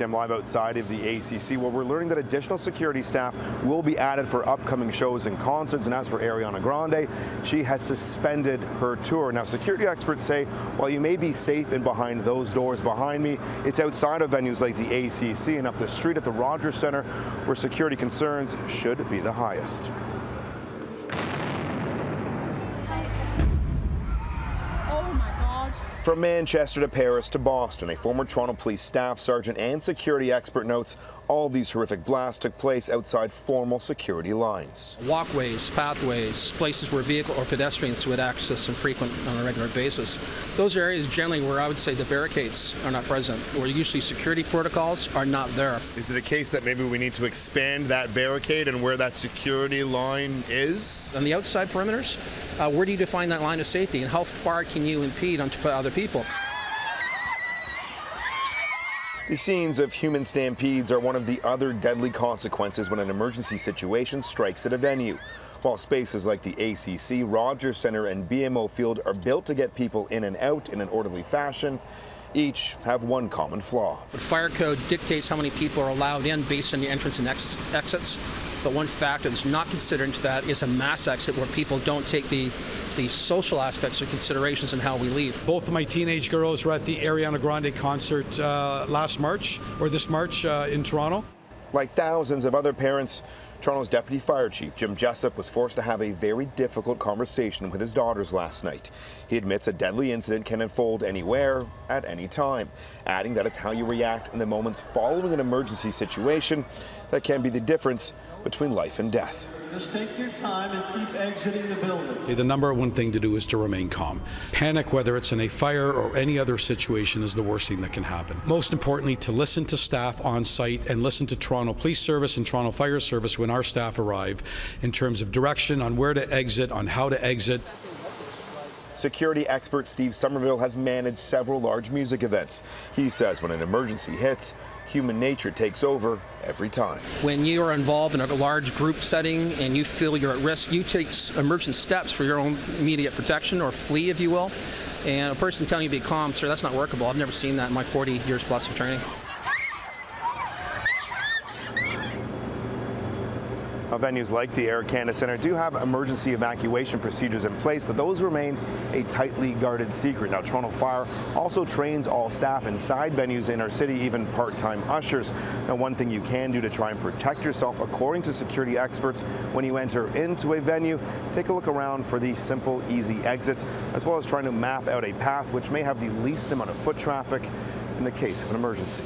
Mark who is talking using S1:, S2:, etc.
S1: I'm live outside of the ACC where we're learning that additional security staff will be added for upcoming shows and concerts. And as for Ariana Grande, she has suspended her tour. Now, security experts say while you may be safe in behind those doors behind me, it's outside of venues like the ACC and up the street at the Rogers Centre where security concerns should be the highest. From Manchester to Paris to Boston, a former Toronto Police staff sergeant and security expert notes all these horrific blasts took place outside formal security lines.
S2: Walkways, pathways, places where vehicle or pedestrians would access and frequent on a regular basis. Those areas generally where I would say the barricades are not present, where usually security protocols are not there.
S1: Is it a case that maybe we need to expand that barricade and where that security line is?
S2: On the outside perimeters, where do you define that line of safety and how far can you impede onto other people?
S1: The scenes of human stampedes are one of the other deadly consequences when an emergency situation strikes at a venue. While spaces like the ACC, Rogers Centre and BMO Field are built to get people in and out in an orderly fashion, each have one common flaw.
S2: The fire code dictates how many people are allowed in based on the entrance and exits. But one factor that's not considered into that is a mass exit where people don't take the social aspects or considerations in how we leave.
S3: Both of my teenage girls were at the Ariana Grande concert this March in Toronto.
S1: Like thousands of other parents, Toronto's Deputy Fire Chief Jim Jessup was forced to have a very difficult conversation with his daughters last night. He admits a deadly incident can unfold anywhere, at any time, adding that it's how you react in the moments following an emergency situation that can be the difference between life and death.
S4: Just take your time and keep exiting the building.
S3: The number one thing to do is to remain calm. Panic, whether it's in a fire or any other situation, is the worst thing that can happen. Most importantly, to listen to staff on site and listen to Toronto Police Service and Toronto Fire Service when our staff arrive in terms of direction on where to exit, on how to exit.
S1: Security expert Steve Somerville has managed several large music events. He says when an emergency hits, human nature takes over every time.
S2: When you are involved in a large group setting and you feel you're at risk, you take emergent steps for your own immediate protection, or flee, if you will. And a person telling you to be calm, sir, that's not workable. I've never seen that in my 40 years plus of training.
S1: Venues like the Air Canada Centre do have emergency evacuation procedures in place, but those remain a tightly guarded secret. Now, Toronto Fire also trains all staff inside venues in our city, even part-time ushers. Now, one thing you can do to try and protect yourself, according to security experts, when you enter into a venue, take a look around for the simple, easy exits, as well as trying to map out a path which may have the least amount of foot traffic in the case of an emergency.